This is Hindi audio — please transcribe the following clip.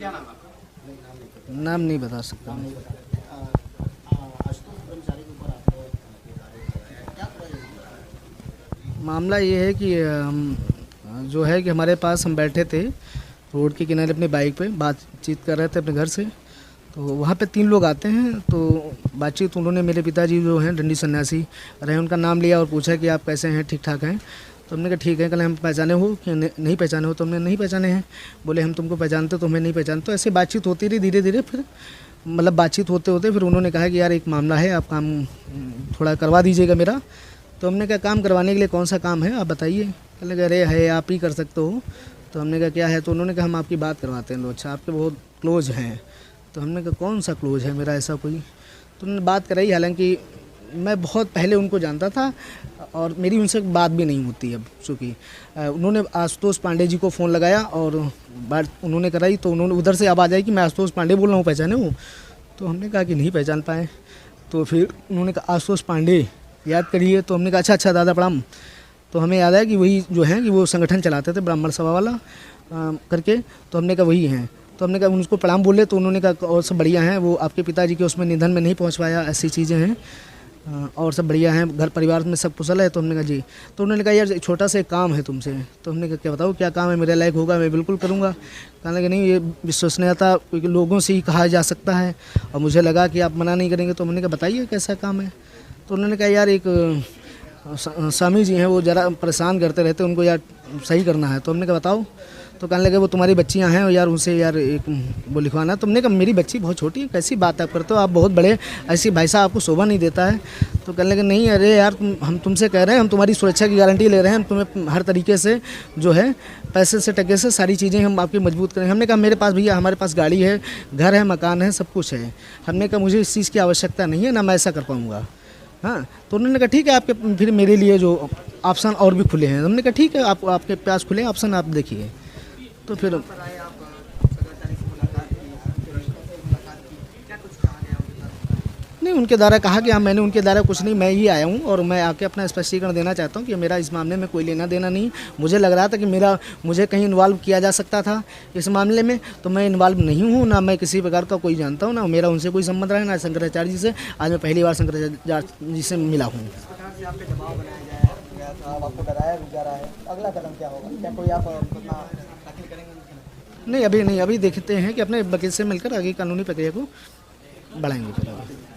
क्या नाम आपका? नाम नहीं बता सकता मैं। मामला ये है कि जो है कि हमारे पास हम बैठे थे रोड के किनारे अपने बाइक पे बातचीत कर रहे थे अपने घर से। तो वहाँ पे 3 लोग आते हैं। तो बातचीत उन्होंने मेरे पिताजी जो हैं डंडी सन्यासी रहे, उनका नाम लिया और पूछा कि आप कैसे हैं, ठीक ठाक हैं। तो हमने कहा ठीक है। कल हम पहचाने हो कि नहीं पहचाने हो? तो हमने नहीं पहचाने हैं। बोले हम तुमको पहचानते तो हमें नहीं पहचानते। तो ऐसे बातचीत होती रही धीरे धीरे। फिर मतलब बातचीत होते होते फिर उन्होंने कहा कि यार एक मामला है, आप काम थोड़ा करवा दीजिएगा मेरा। तो हमने कहा काम करवाने के लिए कौन सा काम है आप बताइए। कहने लगे अरे है, आप ही कर सकते हो। तो हमने कहा क्या है? तो उन्होंने कहा हम आपकी बात करवाते हैं। लो अच्छा, आपके बहुत क्लोज हैं। तो हमने कहा कौन सा क्लोज है मेरा ऐसा कोई? तो उन्होंने बात कराई। हालांकि मैं बहुत पहले उनको जानता था और मेरी उनसे बात भी नहीं होती अब, चूँकि उन्होंने आशुतोष पांडे जी को फ़ोन लगाया और बात उन्होंने कराई। तो उन्होंने उधर से आवाज़ आई कि मैं आशुतोष पांडे बोल रहा हूँ, पहचाने हूँ? तो हमने कहा कि नहीं पहचान पाए। तो फिर उन्होंने कहा आशुतोष पांडे याद करिए। तो हमने कहा अच्छा अच्छा दादा प्रणाम। तो हमें याद आया कि वही जो हैं कि वो संगठन चलाते थे ब्राह्मण सभा वाला करके। तो हमने कहा वही हैं। तो हमने कहा उनको प्रणाम बोले। तो उन्होंने कहा और सब बढ़िया हैं, वो आपके पिताजी के उसमें निधन में नहीं पहुंच पाया, ऐसी चीज़ें हैं और सब बढ़िया हैं, घर परिवार में सब कुशल है। तो हमने कहा जी। तो उन्होंने कहा यार छोटा सा एक काम है तुमसे। तो हमने कहा क्या बताओ क्या काम है, मेरे लायक होगा मैं बिल्कुल करूँगा। कहने लगे नहीं, ये विश्वसनीयता लोगों से ही कहा जा सकता है और मुझे लगा कि आप मना नहीं करेंगे। तो हमने कहा बताइए कैसा काम है। तो उन्होंने कहा यार एक स्वामी जी हैं, वो ज़रा परेशान करते रहते, उनको यार सही करना है। तो हमने कहा बताओ। तो कहने लगे वो तुम्हारी बच्चियां हैं और यार उनसे यार एक वो लिखवाना। तुमने कहा मेरी बच्ची बहुत छोटी है, कैसी बात आप करते हो, आप बहुत बड़े, ऐसी भाई साहब आपको शोभा नहीं देता है। तो कहने लगे नहीं अरे यार हम तुमसे कह रहे हैं, हम तुम्हारी सुरक्षा की गारंटी ले रहे हैं, हम तुम्हें हर तरीके से जो है पैसे से टके से सारी चीज़ें हम आपकी मजबूत करें। हमने कहा मेरे पास भैया हमारे पास गाड़ी है, घर है, मकान है, सब कुछ है। हमने कहा मुझे इस चीज़ की आवश्यकता नहीं है, ना मैं ऐसा कर पाऊँगा। हाँ। तो उन्होंने कहा ठीक है, आपके फिर मेरे लिए जो ऑप्शन और भी खुले हैं। हमने कहा ठीक है, आपके पास खुले ऑप्शन, आप देखिए। तो फिर नहीं, उनके द्वारा कहा कि हाँ, मैंने उनके द्वारा कुछ नहीं, मैं ही आया हूँ और मैं आके अपना स्पष्टीकरण देना चाहता हूँ कि मेरा इस मामले में कोई लेना देना नहीं। मुझे लग रहा था कि मुझे कहीं इन्वॉल्व किया जा सकता था इस मामले में, तो मैं इन्वॉल्व नहीं हूँ, ना मैं किसी प्रकार का कोई जानता हूँ, ना मेरा उनसे कोई संबंध रहा है, ना शंकराचार्य जी से। आज मैं पहली बार शंकराचार्य जी से मिला हूँ। आपको डराया भी जा रहा है, अगला कदम क्या होगा? क्या कोई आप दाखिल करेंगे? नहीं, अभी नहीं, अभी देखते हैं कि अपने वकील से मिलकर आगे कानूनी प्रक्रिया को बढ़ाएंगे फिर आगे।